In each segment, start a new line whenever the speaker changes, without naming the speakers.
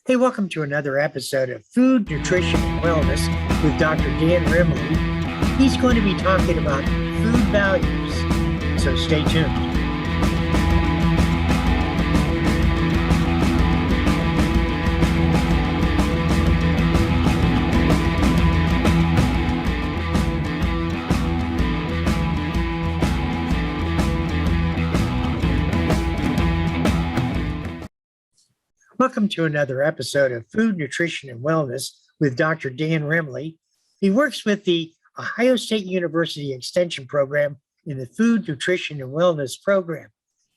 Hey, welcome to another episode of Food, Nutrition, and Wellness with Dr. Dan Remley. He's going to be talking about food values, so stay tuned. Welcome to another episode of Food, Nutrition, and Wellness with Dr. Dan Remley. He works with the Ohio State University Extension Program in the Food, Nutrition, and Wellness program.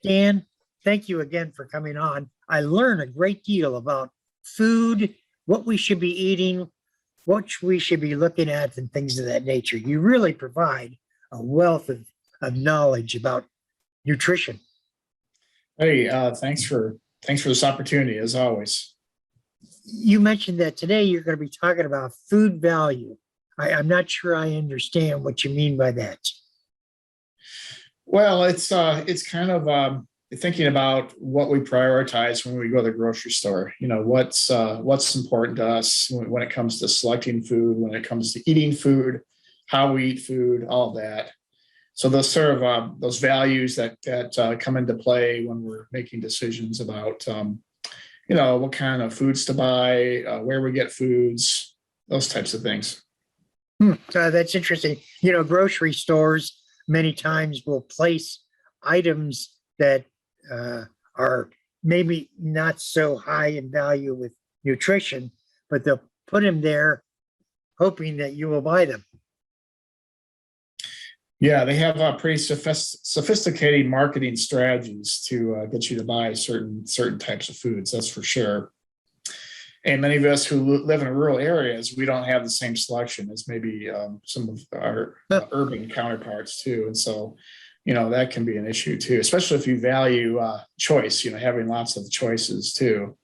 Dan, thank you again for coming on. I learn a great deal about food, what we should be eating, what we should be looking at, and things of that nature. You really provide a wealth of knowledge about nutrition.
Hey, thanks for this opportunity, as always.
You mentioned that today you're going to be talking about food value. I'm not sure I understand what you mean by that.
Well, it's kind of thinking about what we prioritize when we go to the grocery store. You know, what's important to us when it comes to selecting food, when it comes to eating food, how we eat food, all that. So those sort of those values that come into play when we're making decisions about, what kind of foods to buy, where we get foods, those types of things.
That's interesting. You know, grocery stores many times will place items that are maybe not so high in value with nutrition, but they'll put them there hoping that you will buy them.
Yeah, they have pretty sophisticated marketing strategies to get you to buy certain types of foods. That's for sure. And many of us who live in rural areas, we don't have the same selection as maybe some of our urban counterparts too. And so, that can be an issue too, especially if you value choice. Having lots of choices too.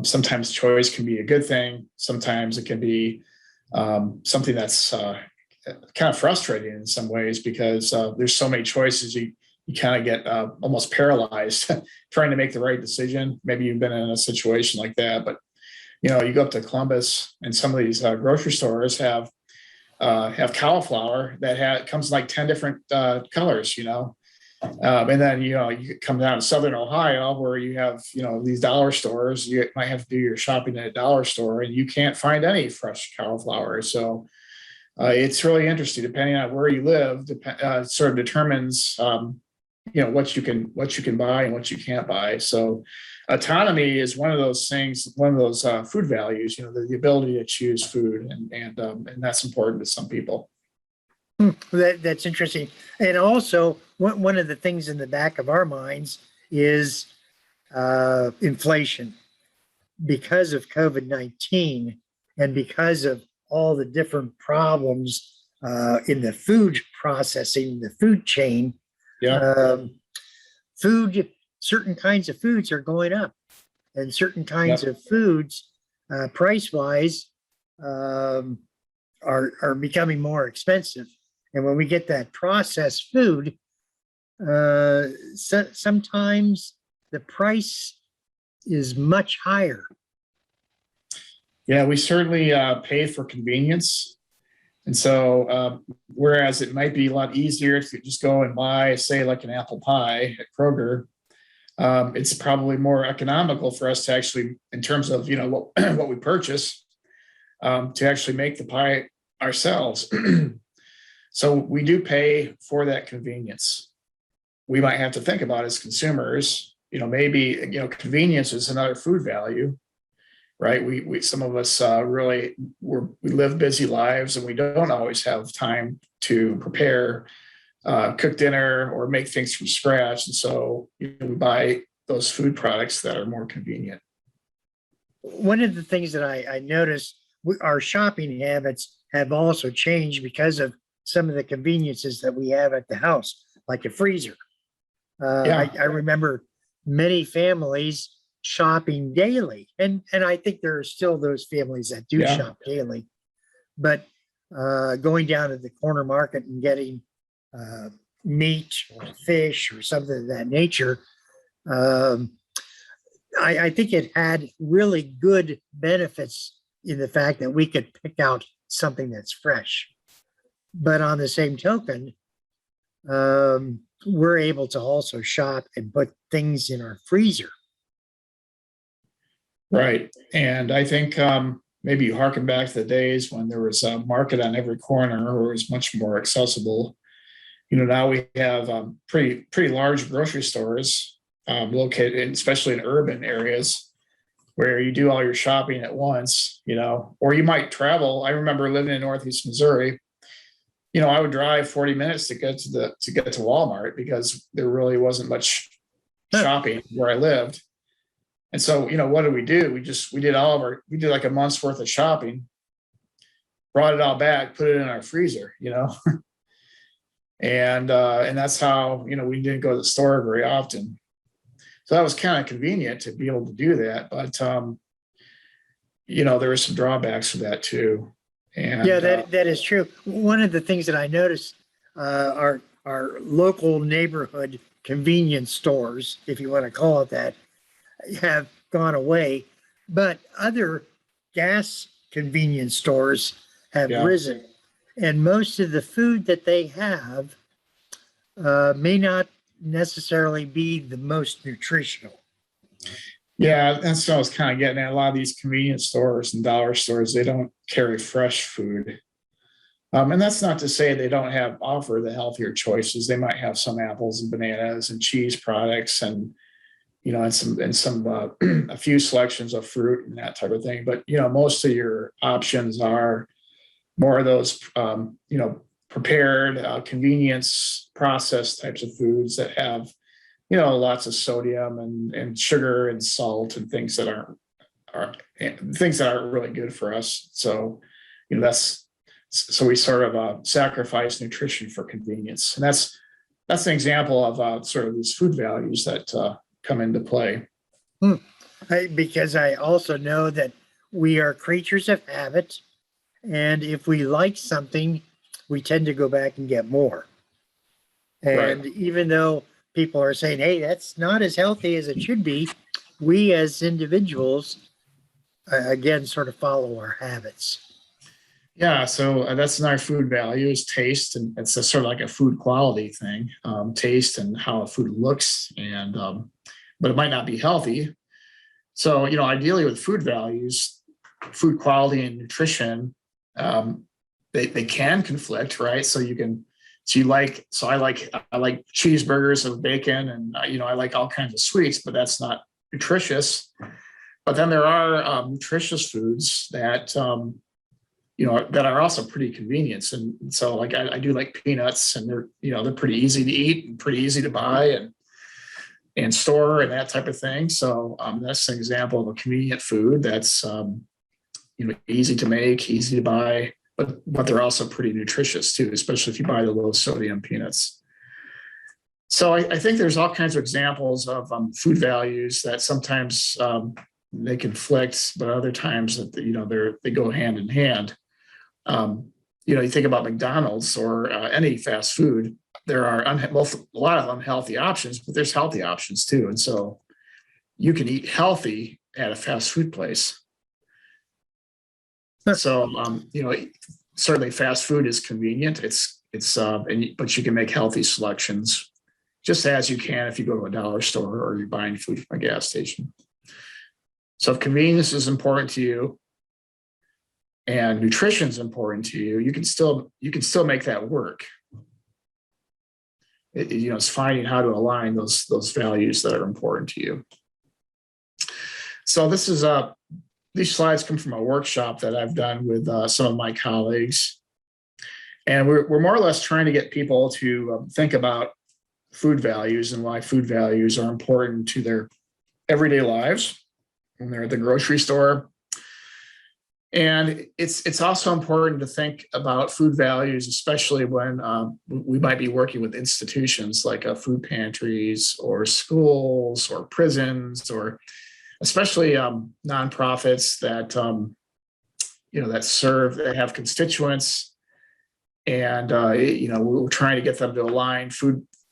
Sometimes choice can be a good thing. Sometimes it can be something that's kind of frustrating in some ways because there's so many choices. You kind of get almost paralyzed trying to make the right decision. Maybe you've been in a situation like that, but you go up to Columbus and some of these grocery stores have cauliflower that comes in like 10 different colors, and then you come down to Southern Ohio where you have these dollar stores. You might have to do your shopping at a dollar store and you can't find any fresh cauliflower. So it's really interesting. Depending on where you live, sort of determines what you can buy and what you can't buy. So autonomy is one of those things, one of those food values. The ability to choose food, and that's important to some people.
That's interesting. And also, one of the things in the back of our minds is inflation. Because of COVID-19 and because of all the different problems in the food processing, the food chain, certain kinds of foods are going up, and certain kinds of foods, price-wise, are becoming more expensive. And when we get that processed food, sometimes the price is much higher.
Yeah, we certainly pay for convenience. And so, whereas it might be a lot easier to just go and buy, say, like an apple pie at Kroger, it's probably more economical for us to actually, in terms of, what we purchase, to actually make the pie ourselves. So we do pay for that convenience. We might have to think about as consumers, maybe, convenience is another food value. Right. We some of us we live busy lives and we don't always have time to prepare, cook dinner or make things from scratch. And so we buy those food products that are more convenient.
One of the things that I noticed, our shopping habits have also changed because of some of the conveniences that we have at the house, like a freezer. I remember many families shopping daily, and I think there are still those families that do shop daily, but going down to the corner market and getting meat or fish or something of that nature, I think it had really good benefits in the fact that we could pick out something that's fresh. But on the same token, we're able to also shop and put things in our freezer.
Right. And I think maybe you harken back to the days when there was a market on every corner, or it was much more accessible. Now we have pretty large grocery stores located, especially in urban areas, where you do all your shopping at once. Or you might travel. I remember living in Northeast Missouri. I would drive 40 minutes to get to Walmart because there really wasn't much shopping where I lived. And so, what did we do? We did like a month's worth of shopping, brought it all back, put it in our freezer, and that's how, we didn't go to the store very often. So that was kind of convenient to be able to do that. But, there were some drawbacks to that too. And
yeah, that is true. One of the things that I noticed are our local neighborhood convenience stores, if you want to call it that, have gone away, but other gas convenience stores have risen. And most of the food that they have may not necessarily be the most nutritional.
Yeah, that's what I was kind of getting at. A lot of these convenience stores and dollar stores, they don't carry fresh food. And that's not to say they don't offer the healthier choices. They might have some apples and bananas and cheese products and a few selections of fruit and that type of thing. But, most of your options are more of those, prepared convenience processed types of foods that have, lots of sodium and sugar and salt and things that aren't really good for us. So, so we sort of sacrifice nutrition for convenience. And that's an example of sort of these food values that come into play.
Because I also know that we are creatures of habit. And if we like something, we tend to go back and get more. And even though people are saying, hey, that's not as healthy as it should be, we as individuals, again, sort of follow our habits.
Yeah, so that's another food value is taste, and it's sort of like a food quality thing, taste and how a food looks, and but it might not be healthy. So, ideally with food values, food quality and nutrition, they can conflict, right? So I like cheeseburgers with bacon, and I like all kinds of sweets, but that's not nutritious. But then there are nutritious foods that that are also pretty convenient. And so like I do like peanuts, and they're pretty easy to eat and pretty easy to buy and store and that type of thing. So that's an example of a convenient food that's easy to make, easy to buy, but they're also pretty nutritious too, especially if you buy the low sodium peanuts. So I think there's all kinds of examples of food values that sometimes they conflict, but other times that they go hand in hand. You think about McDonald's or any fast food. There are a lot of unhealthy options, but there's healthy options too. And so you can eat healthy at a fast food place. So certainly fast food is convenient. But you can make healthy selections just as you can if you go to a dollar store or you're buying food from a gas station. So if convenience is important to you and nutrition is important to you, you can still make that work. It's finding how to align those values that are important to you. So these slides come from a workshop that I've done with some of my colleagues, and we're more or less trying to get people to think about food values and why food values are important to their everyday lives when they're at the grocery store. And it's also important to think about food values, especially when we might be working with institutions like food pantries or schools or prisons, or especially nonprofits that that have constituents, and we're trying to get them to align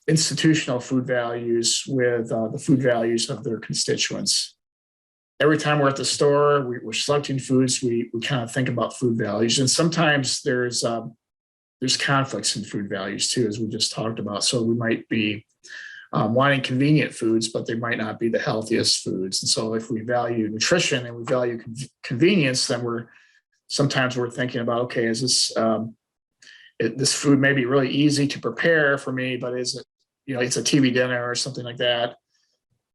institutional food values with the food values of their constituents. every time we're at the store, we're selecting foods, we kind of think about food values. And sometimes there's conflicts in food values too, as we just talked about. So we might be wanting convenient foods, but they might not be the healthiest foods. And so if we value nutrition and we value convenience, then sometimes we're thinking about, okay, is this food may be really easy to prepare for me, but is it, it's a TV dinner or something like that,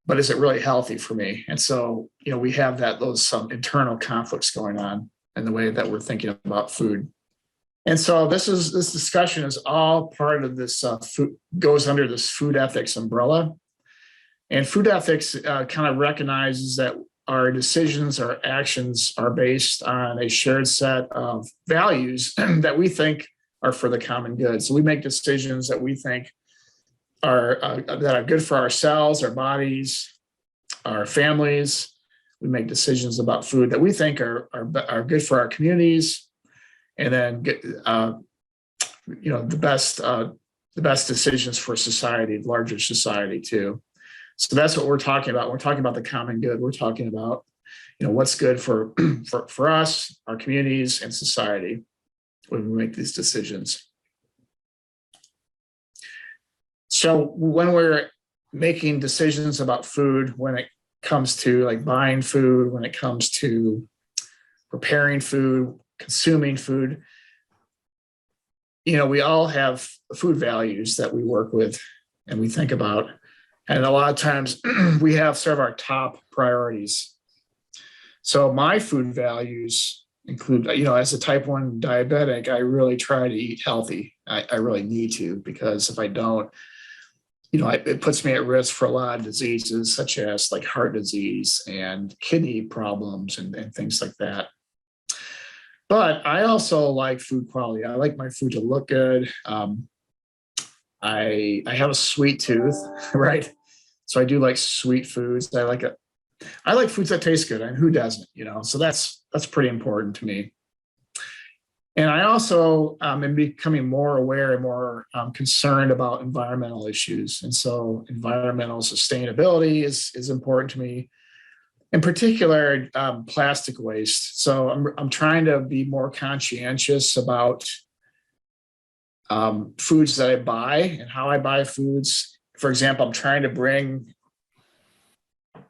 but is it really healthy for me? And so, we have some internal conflicts going on in the way that we're thinking about food. And so this discussion is all part of this food, goes under this food ethics umbrella. And food ethics kind of recognizes that our decisions, our actions are based on a shared set of values that we think are for the common good. So we make decisions that we think are good for ourselves, our bodies, our families. We make decisions about food that we think are good for our communities, and then the best decisions for society, larger society too. So that's what we're talking about. We're talking about the common good. We're talking about what's good for us, our communities, and society when we make these decisions. So when we're making decisions about food, when it comes to like buying food, when it comes to preparing food, consuming food, we all have food values that we work with and we think about. And a lot of times we have sort of our top priorities. So my food values include, as a type 1 diabetic, I really try to eat healthy. I really need to, because if I don't, it puts me at risk for a lot of diseases, such as like heart disease and kidney problems and things like that. But I also like food quality. I like my food to look good. I have a sweet tooth, right? So I do like sweet foods. I like foods that taste good, and who doesn't, So that's pretty important to me. And I also am becoming more aware and more concerned about environmental issues. And so environmental sustainability is important to me. In particular, plastic waste. So I'm trying to be more conscientious about foods that I buy and how I buy foods. For example, I'm trying to bring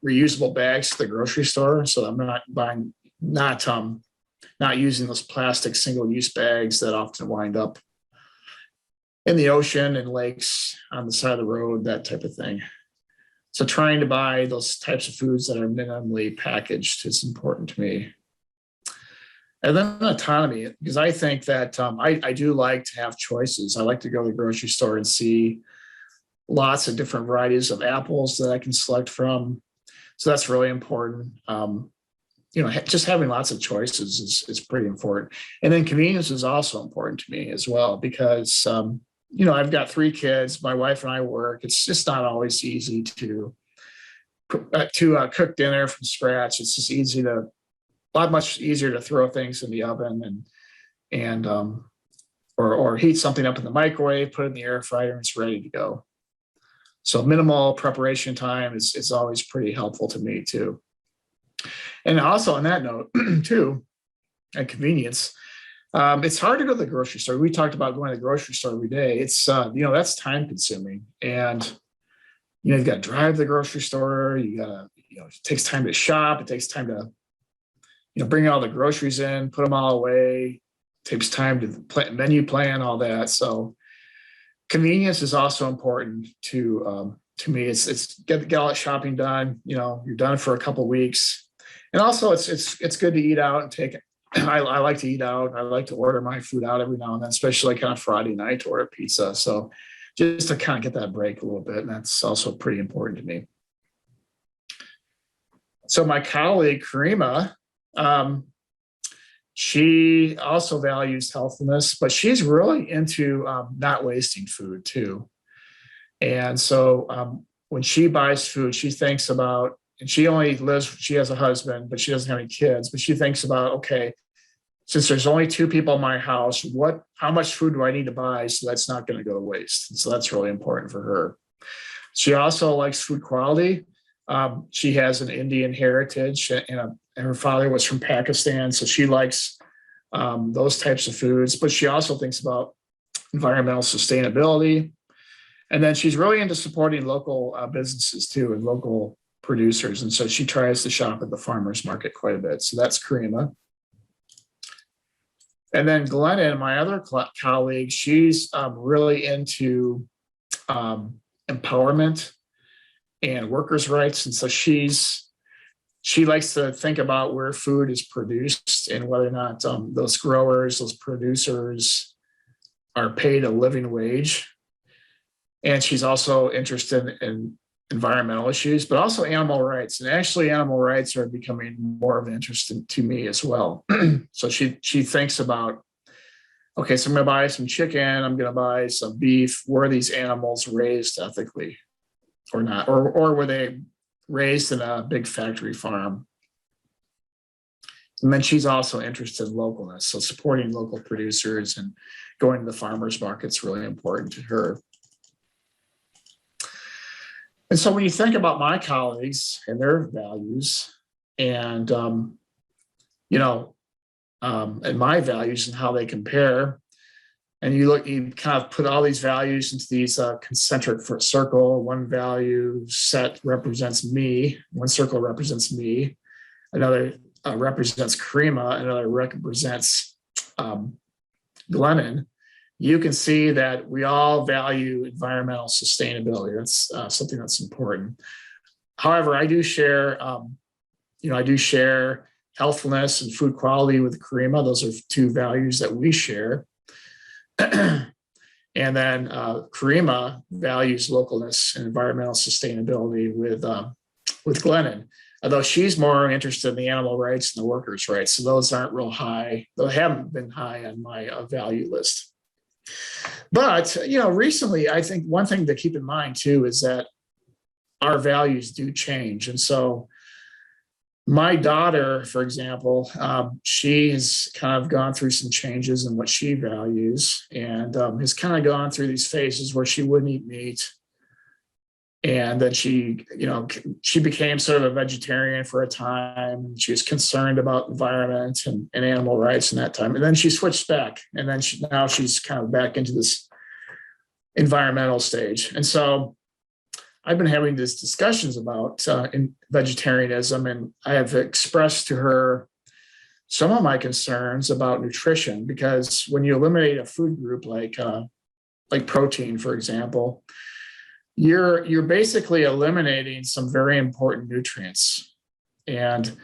reusable bags to the grocery store, so I'm not using those plastic single-use bags that often wind up in the ocean and lakes on the side of the road, that type of thing. So trying to buy those types of foods that are minimally packaged is important to me. And then autonomy, because I think that I do like to have choices. I like to go to the grocery store and see lots of different varieties of apples that I can select from. So that's really important. Just having lots of choices is pretty important. And then convenience is also important to me as well, because I've got 3 kids. My wife and I work. It's just not always easy to cook dinner from scratch. It's just a lot much easier to throw things in the oven or heat something up in the microwave, put it in the air fryer, and it's ready to go. So minimal preparation time is always pretty helpful to me too. And also on that note too, and convenience. It's hard to go to the grocery store. We talked about going to the grocery store every day. It's, that's time consuming. And, you've got to drive to the grocery store. You got to, it takes time to shop. It takes time to, bring all the groceries in, put them all away. It takes time to menu plan, all that. So convenience is also important to me. It's get all that shopping done. You're done for a couple of weeks. And also it's good to eat out and take it. I like to eat out. I like to order my food out every now and then, especially kind of Friday night to order pizza. So just to kind of get that break a little bit. And that's also pretty important to me. So my colleague, Karima, she also values healthiness, but she's really into not wasting food too. And so when she buys food, she thinks about, and she has a husband, but she doesn't have any kids, but she thinks about, okay, since there's only 2 people in my house, how much food do I need to buy so that's not going to go to waste? And so that's really important for her. She also likes food quality. She has an Indian heritage, and her father was from Pakistan, so she likes those types of foods. But she also thinks about environmental sustainability, and then she's really into supporting local businesses too and local producers. And so she tries to shop at the farmers market quite a bit. So that's Karima. And then Glenna, my other colleague, she's really into empowerment and workers' rights. And so she likes to think about where food is produced and whether or not those growers, those producers are paid a living wage. And she's also interested in environmental issues, but also animal rights. And actually, animal rights are becoming more of an interest to me as well. So she thinks about, okay, so I'm going to buy some chicken, I'm going to buy some beef. Were these animals raised ethically or not? Or were they raised in a big factory farm? And then she's also interested in localness. So supporting local producers and going to the farmers market is really important to her. And so when you think about my colleagues and their values and, and my values and how they compare, and you kind of put all these values into these concentric circle. One value set represents me. One circle represents me. Another represents Karima. Another represents Glennon. You can see that we all value environmental sustainability. That's something that's important. However, I do share, healthfulness and food quality with Karima. Those are two values that we share. And then Karima values localness and environmental sustainability with Glennon, although she's more interested in the animal rights and the workers' rights. So those aren't real high. They haven't been high on my value list. But, recently, I think one thing to keep in mind, too, is that our values do change. And so my daughter, for example, she has kind of gone through some changes in what she values and has kind of gone through these phases where she wouldn't eat meat. And then she became sort of a vegetarian for a time. She was concerned about environment and animal rights in that time. And then she switched back. And then now she's kind of back into this environmental stage. And so I've been having these discussions about vegetarianism, and I have expressed to her some of my concerns about nutrition, because when you eliminate a food group like protein, for example, you're basically eliminating some very important nutrients. And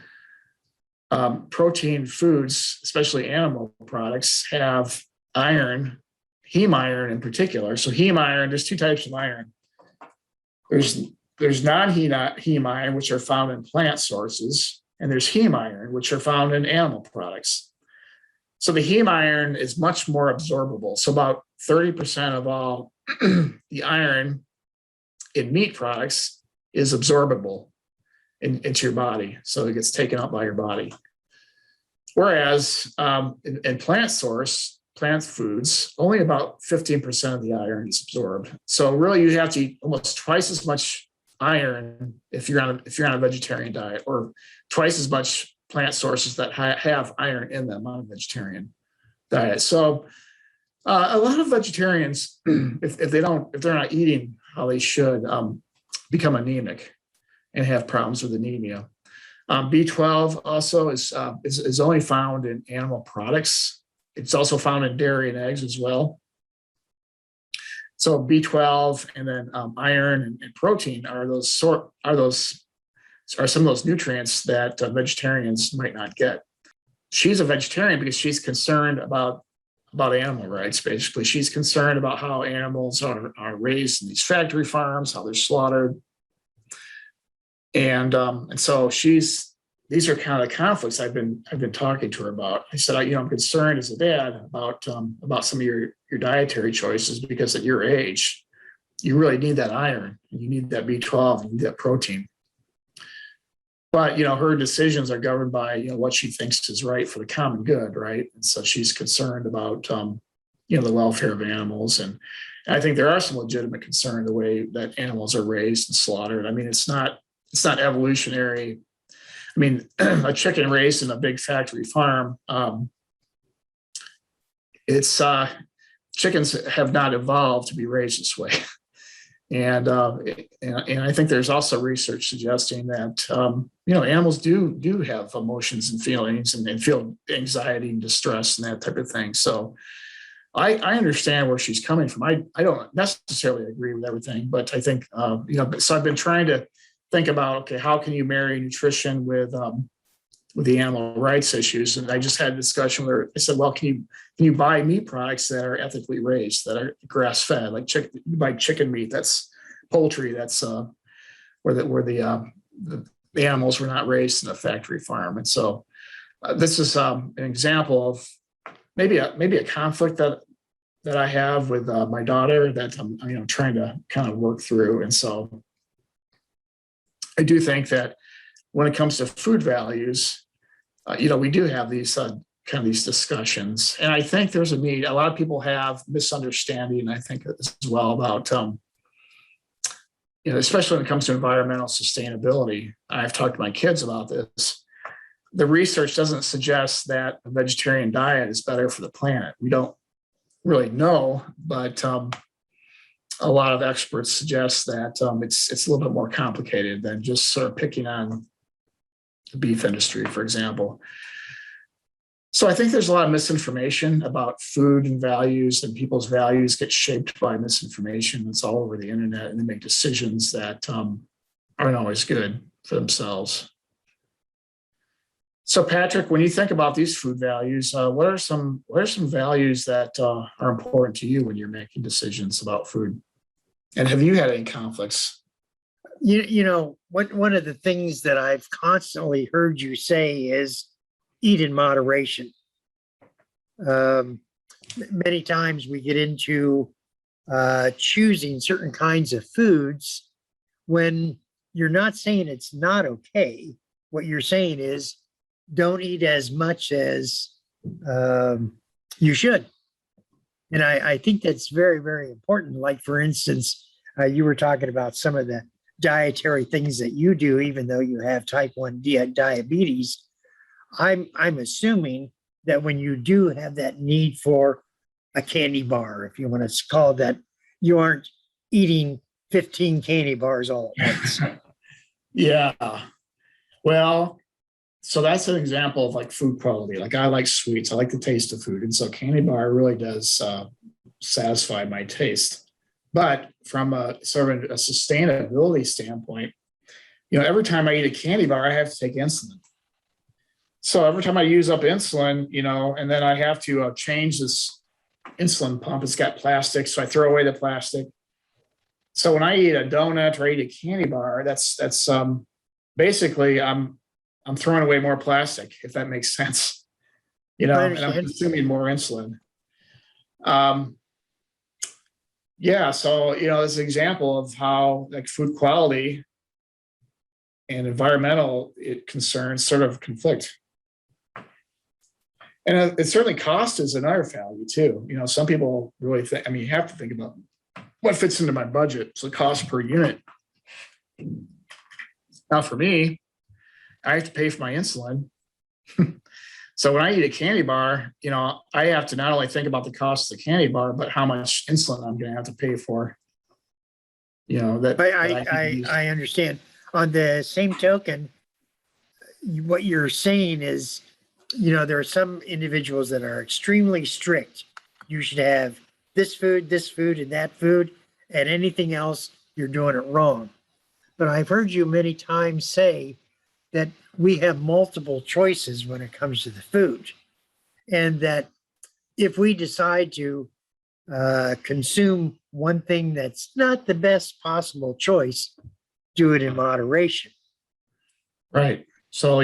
protein foods, especially animal products, have iron, heme iron in particular. So heme iron, there's two types of iron. There's non-heme iron, which are found in plant sources, and there's heme iron, which are found in animal products. So the heme iron is much more absorbable. So about 30% of all the iron in meat products is absorbable into your body. So it gets taken up by your body. Whereas in plant foods, only about 15% of the iron is absorbed. So really you have to eat almost twice as much iron if you're on a vegetarian diet, or twice as much plant sources that have iron in them on a vegetarian diet. So a lot of vegetarians, if they're not eating how they should, become anemic and have problems with anemia. B12 also is only found in animal products. It's also found in dairy and eggs as well. So B12 and then iron and protein are some of those nutrients that vegetarians might not get. She's a vegetarian because she's concerned about animal rights. Basically, she's concerned about how animals are raised in these factory farms, how they're slaughtered, and so these are kind of the conflicts I've been talking to her about. I said, I'm concerned as a dad about some of your dietary choices, because at your age, you really need that iron, you need that B12, you need that protein. But her decisions are governed by what she thinks is right for the common good, right? And so she's concerned about the welfare of animals, and I think there are some legitimate concern the way that animals are raised and slaughtered. I mean, it's not it's not evolutionary. I mean, a chicken raised in a big factory farm, it's chickens have not evolved to be raised this way. And I think there's also research suggesting that animals do have emotions and feelings and feel anxiety and distress and that type of thing. So I understand where she's coming from. I don't necessarily agree with everything, but I think so I've been trying to think about, okay, how can you marry nutrition with the animal rights issues? And I just had a discussion where I said, well, can you buy meat products that are ethically raised, that are grass fed, like chicken? You buy chicken meat, that's poultry, that's where the animals were not raised in a factory farm. And so this is an example of maybe a conflict that I have with my daughter that I'm trying to kind of work through. And so I do think that when it comes to food values, we do have these kind of these discussions, and I think there's a need. A lot of people have misunderstanding, I think, as well about especially when it comes to environmental sustainability. I've talked to my kids about this. The research doesn't suggest that a vegetarian diet is better for the planet. We don't really know, but a lot of experts suggest that it's a little bit more complicated than just sort of picking on the beef industry, for example. So I think there's a lot of misinformation about food and values, and people's values get shaped by misinformation that's all over the internet, and they make decisions that aren't always good for themselves. So Patrick, when you think about these food values, what are some values that are important to you when you're making decisions about food? And have you had any conflicts?
One of the things that I've constantly heard you say is eat in moderation. Many times we get into choosing certain kinds of foods when you're not saying it's not okay. What you're saying is don't eat as much as you should. And I think that's very, very important. Like, for instance, you were talking about some of the dietary things that you do, even though you have type 1 diabetes. I'm assuming that when you do have that need for a candy bar, if you want to call it that, you aren't eating 15 candy bars all at once.
Yeah. Well, so that's an example of like food quality. Like, I like sweets. I like the taste of food. And so candy bar really does satisfy my taste. But from a sort of a sustainability standpoint, every time I eat a candy bar, I have to take insulin. So every time I use up insulin, and then I have to change this insulin pump, it's got plastic, so I throw away the plastic. So when I eat a donut or eat a candy bar, that's basically I'm throwing away more plastic, if that makes sense. And I'm consuming more insulin. So it's an example of how like food quality and environmental concerns sort of conflict. And it certainly cost is another value too. Some people really think, you have to think about what fits into my budget. So the cost per unit. Now for me, I have to pay for my insulin. So when I eat a candy bar, I have to not only think about the cost of the candy bar, but how much insulin I'm going to have to pay for.
I understand. On the same token, what you're saying is, there are some individuals that are extremely strict. You should have this food, and that food, and anything else, you're doing it wrong. But I've heard you many times say that we have multiple choices when it comes to the food, and that if we decide to consume one thing that's not the best possible choice, do it in moderation.
Right. So,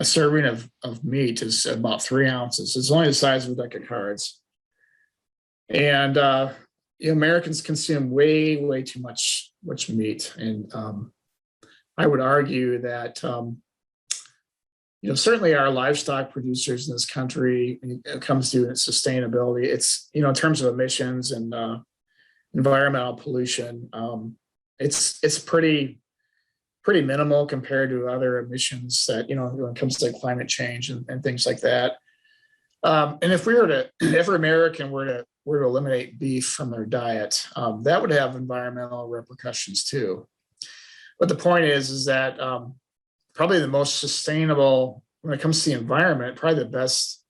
a serving of meat is about 3 ounces. It's only the size of a deck of cards. And Americans consume way, way too much meat. And I would argue that, certainly our livestock producers in this country, when it comes to sustainability, it's, in terms of emissions and environmental pollution, it's pretty pretty minimal compared to other emissions that, when it comes to climate change and things like that. And if every American were to eliminate beef from their diet, that would have environmental repercussions too. But the point is that probably the most sustainable when it comes to the environment, probably the best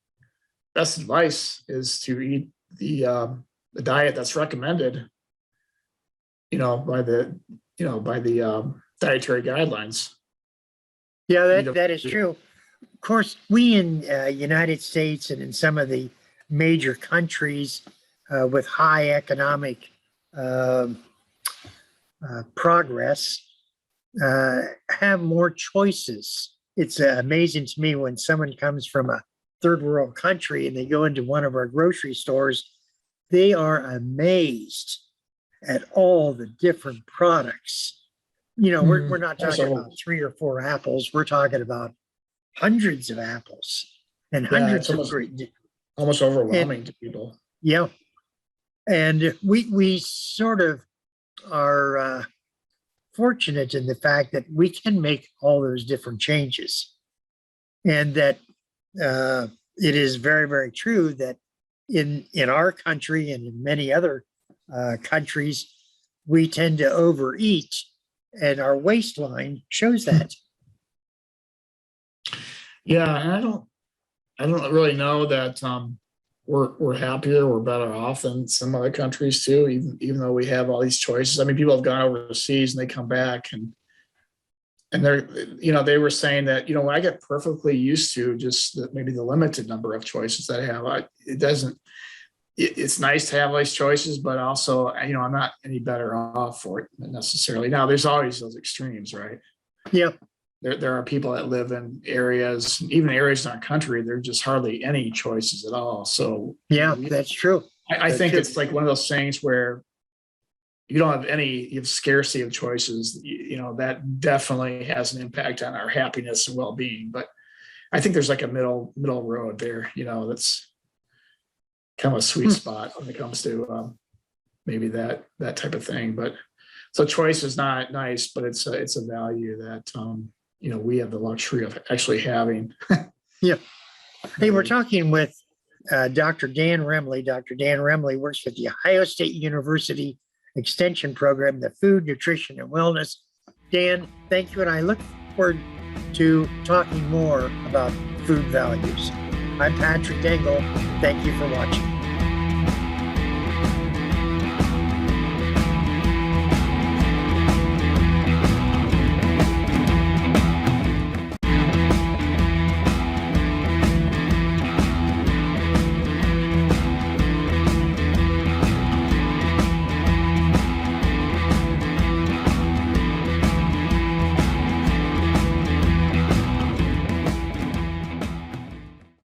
advice is to eat the diet that's recommended, by the dietary guidelines.
Yeah, that is true. Of course, we in United States and in some of the major countries with high economic progress have more choices. It's amazing to me when someone comes from a third world country and they go into one of our grocery stores, they are amazed at all the different products. We're not talking about 3 or 4 apples. We're talking about hundreds of apples and hundreds of
almost overwhelming to people.
Yeah. And we sort of are fortunate in the fact that we can make all those different changes, and that it is very, very true that in our country and in many other countries, we tend to overeat, and our waistline shows that.
Yeah, and I don't really know that we're happier, we're better off than some other countries too, even though we have all these choices. I mean, people have gone overseas and they come back and they're, they were saying that, when I get perfectly used to just maybe the limited number of choices that I have, it's nice to have all these choices, but also, I'm not any better off for it necessarily. Now, there's always those extremes, right?
Yeah.
There are people that live in areas, even areas in our country, there are just hardly any choices at all. So
yeah, that's true.
I think it's like one of those things where you have scarcity of choices, that definitely has an impact on our happiness and well-being. But I think there's like a middle road there, that's kind of a sweet spot when it comes to maybe that type of thing. But so choice is not nice, but it's a value that, we have the luxury of actually having.
Yeah. Hey, we're talking with Dr. Dan Remley. Dr. Dan Remley works with the Ohio State University Extension Program, the Food, Nutrition, and Wellness. Dan, thank you. And I look forward to talking more about food values. I'm Patrick Dengel. Thank you for watching.